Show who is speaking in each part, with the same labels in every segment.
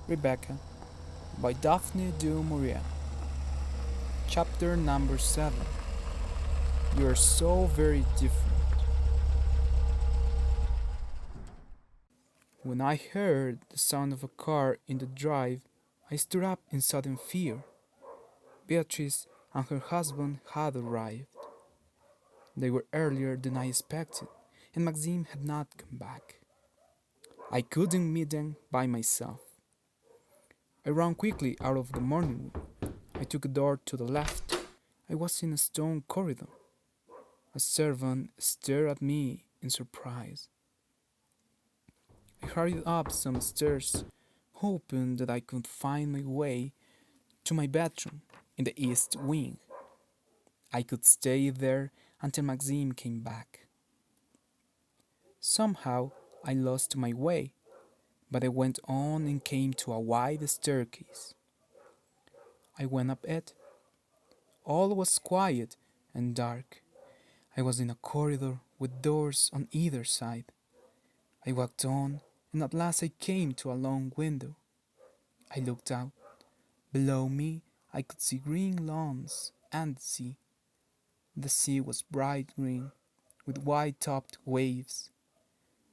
Speaker 1: Rebecca by Daphne du Maurier. Chapter number 7. You are so very different. When I heard the sound of a car in the drive, I stood up in sudden fear. Beatrice and her husband had arrived. They were earlier than I expected, and Maxime had not come back. I couldn't meet them by myself. I ran quickly out of the morning room. I took a door to the left. I was in a stone corridor. A servant stared at me in surprise. I hurried up some stairs, hoping that I could find my way to my bedroom in the east wing. I could stay there until Maxime came back. Somehow I lost my way, but I went on and came to a wide staircase. I went up it. All was quiet and dark. I was in a corridor with doors on either side. I walked on, and at last I came to a long window. I looked out. Below me I could see green lawns and the sea. The sea was bright green, with white-topped waves.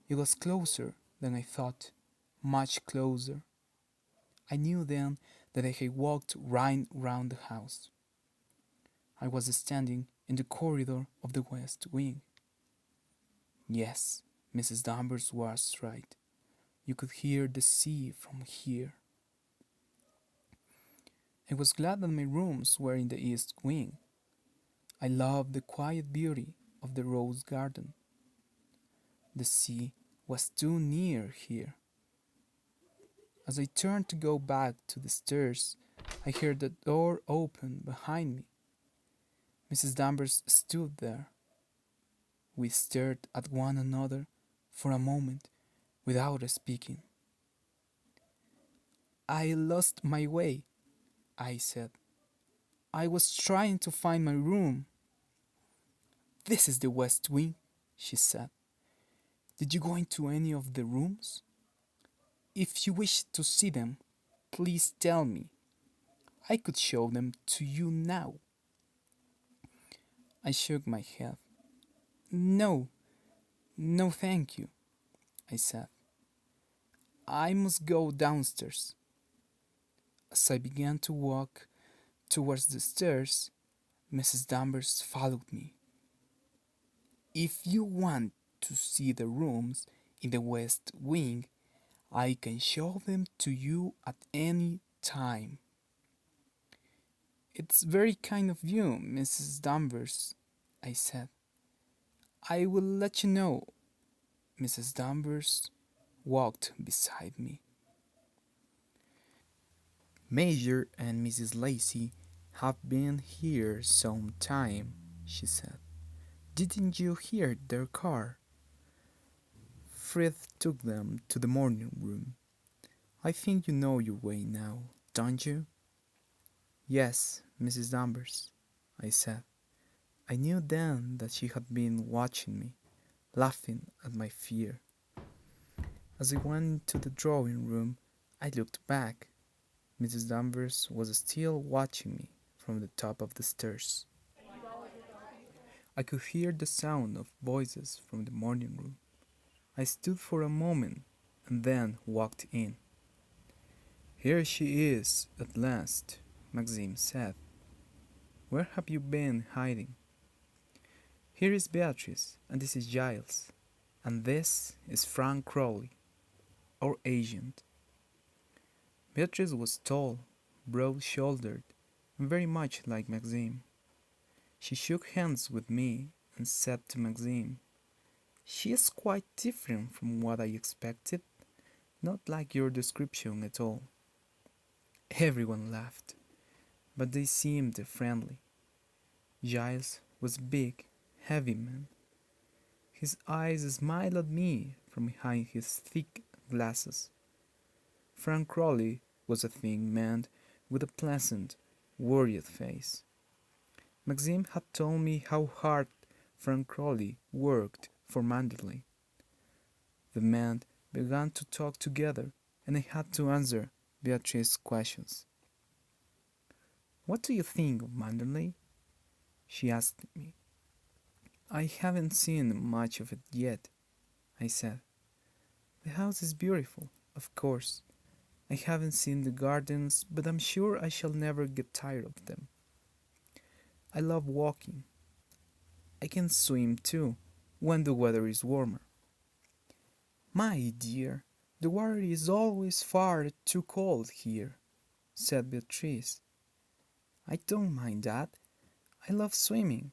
Speaker 1: It was closer than I thought, much closer. I knew then that I had walked right round the house. I was standing in the corridor of the west wing. Yes, Mrs. Danvers was right. You could hear the sea from here. I was glad that my rooms were in the east wing. I loved the quiet beauty of the rose garden. The sea was too near here. As I turned to go back to the stairs, I heard the door open behind me. Mrs. Danvers stood there. We stared at one another for a moment without speaking. I lost my way, I said. I was trying to find my room. This is the west wing, she said. Did you go into any of the rooms? If you wish to see them, please tell me. I could show them to you now. I shook my head. No, thank you, I said. I must go downstairs. As I began to walk towards the stairs, Mrs. Danvers followed me. If you want to see the rooms in the west wing, I can show them to you at any time. It's very kind of you, Mrs. Danvers, I said. I will let you know. Mrs. Danvers walked beside me. Major and Mrs. Lacey have been here some time, she said. Didn't you hear their car? Frith took them to the morning room. I think you know your way now, don't you? Yes, Mrs. Danvers, I said. I knew then that she had been watching me, laughing at my fear. As I went into the drawing room, I looked back. Mrs. Danvers was still watching me from the top of the stairs. I could hear the sound of voices from the morning room. I stood for a moment and then walked in. Here she is at last, Maxime said. Where have you been hiding? Here is Beatrice, and this is Giles, and this is Frank Crowley, our agent. Beatrice was tall, broad-shouldered, and very much like Maxime. She shook hands with me and said to Maxime, She is quite different from what I expected, not like your description at all. Everyone laughed, but they seemed friendly. Giles was a big, heavy man. His eyes smiled at me from behind his thick glasses. Frank Crowley was a thin man with a pleasant, worried face. Maxime had told me how hard Frank Crowley worked for Manderley. The men began to talk together, and I had to answer Beatrice's questions. "What do you think of Manderley?" she asked me. "I haven't seen much of it yet," I said. "The house is beautiful, of course. I haven't seen the gardens, but I'm sure I shall never get tired of them. I love walking. I can swim too, when the weather is warmer." "My dear, the water is always far too cold here," said Beatrice. "I don't mind that. I love swimming.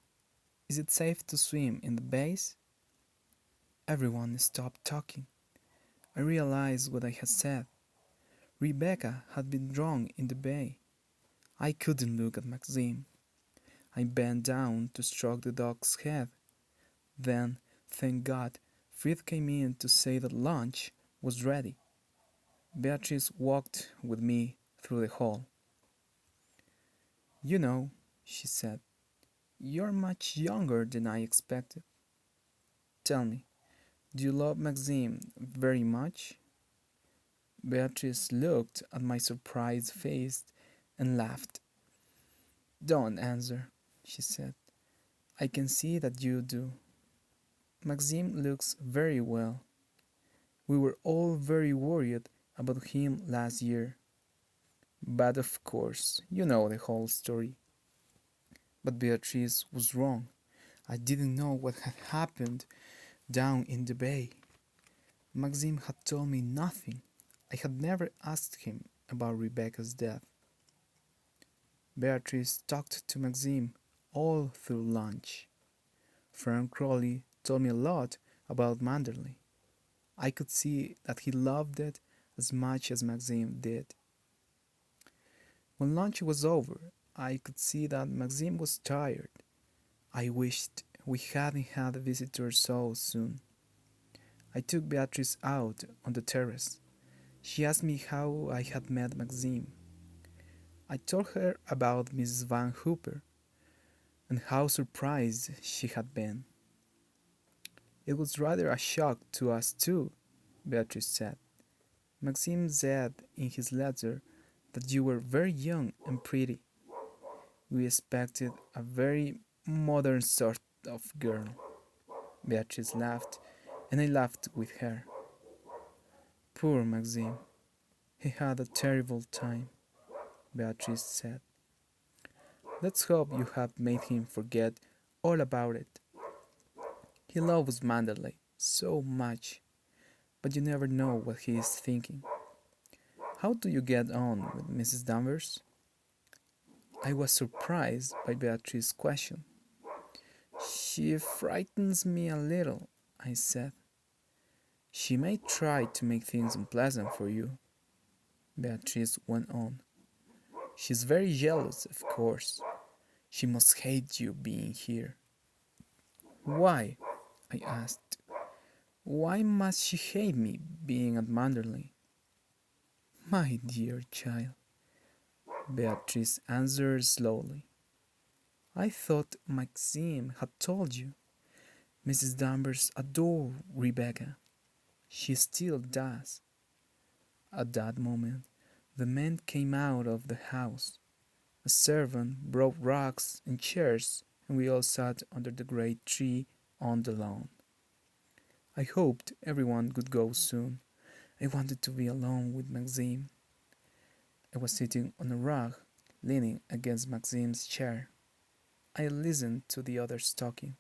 Speaker 1: Is it safe to swim in the bays?" Everyone stopped talking. I realized what I had said. Rebecca had been drowned in the bay. I couldn't look at Maxime. I bent down to stroke the dog's head. Then, thank God, Fritz came in to say that lunch was ready. Beatrice walked with me through the hall. "You know," she said, "you're much younger than I expected. Tell me, do you love Maxime very much?" Beatrice looked at my surprised face and laughed. "Don't answer," she said. "I can see that you do. Maxime looks very well. We were all very worried about him last year. But of course, you know the whole story." But Beatrice was wrong. I didn't know what had happened down in the bay. Maxime had told me nothing. I had never asked him about Rebecca's death. Beatrice talked to Maxime all through lunch. Frank Crowley told me a lot about Manderley. I could see that he loved it as much as Maxime did. When lunch was over, I could see that Maxime was tired. I wished we hadn't had visitors so soon. I took Beatrice out on the terrace. She asked me how I had met Maxime. I told her about Mrs. Van Hooper and how surprised she had been. "It was rather a shock to us too," Beatrice said. "Maxime said in his letter that you were very young and pretty. We expected a very modern sort of girl." Beatrice laughed, and I laughed with her. "Poor Maxime. He had a terrible time," Beatrice said. "Let's hope you have made him forget all about it. He loves Manderley so much, but you never know what he is thinking. How do you get on with Mrs. Danvers?" I was surprised by Beatrice's question. "She frightens me a little," I said. "She may try to make things unpleasant for you," Beatrice went on. "She's very jealous, of course. She must hate you being here." "Why?" I asked. "Why must she hate me being at Manderley?" "My dear child," Beatrice answered slowly, "I thought Maxime had told you. Mrs. Danvers adored Rebecca. She still does." At that moment, the men came out of the house. A servant brought rugs and chairs, and we all sat under the great tree on the lawn. I hoped everyone would go soon. I wanted to be alone with Maxime. I was sitting on a rug, leaning against Maxime's chair. I listened to the others talking.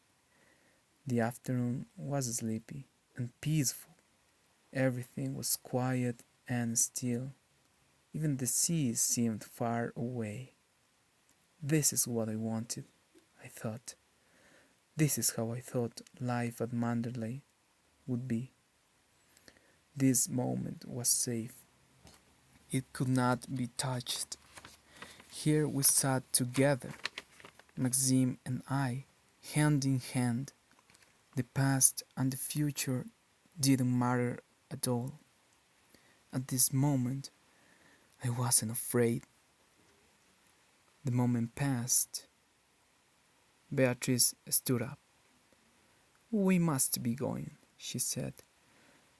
Speaker 1: The afternoon was sleepy and peaceful. Everything was quiet and still. Even the sea seemed far away. This is what I wanted, I thought. This is how I thought life at Manderley would be. This moment was safe. It could not be touched. Here we sat together, Maxime and I, hand in hand. The past and the future didn't matter at all. At this moment, I wasn't afraid. The moment passed. Beatrice stood up. "We must be going," she said.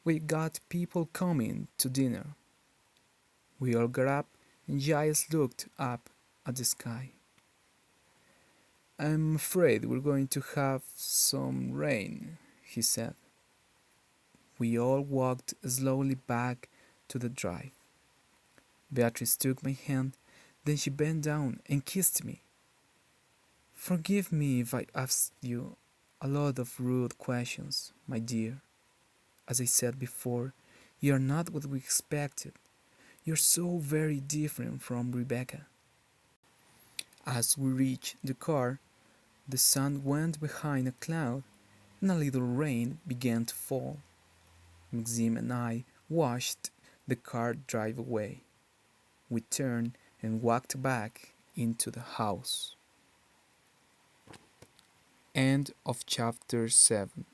Speaker 1: "We got people coming to dinner." We all got up and Giles looked up at the sky. "I'm afraid we're going to have some rain," he said. We all walked slowly back to the drive. Beatrice took my hand, then she bent down and kissed me. "Forgive me if I asked you a lot of rude questions, my dear. As I said before, you are not what we expected. You're so very different from Rebecca." As we reached the car, the sun went behind a cloud and a little rain began to fall. Maxime and I watched the car drive away. We turned and walked back into the house. End of chapter 7.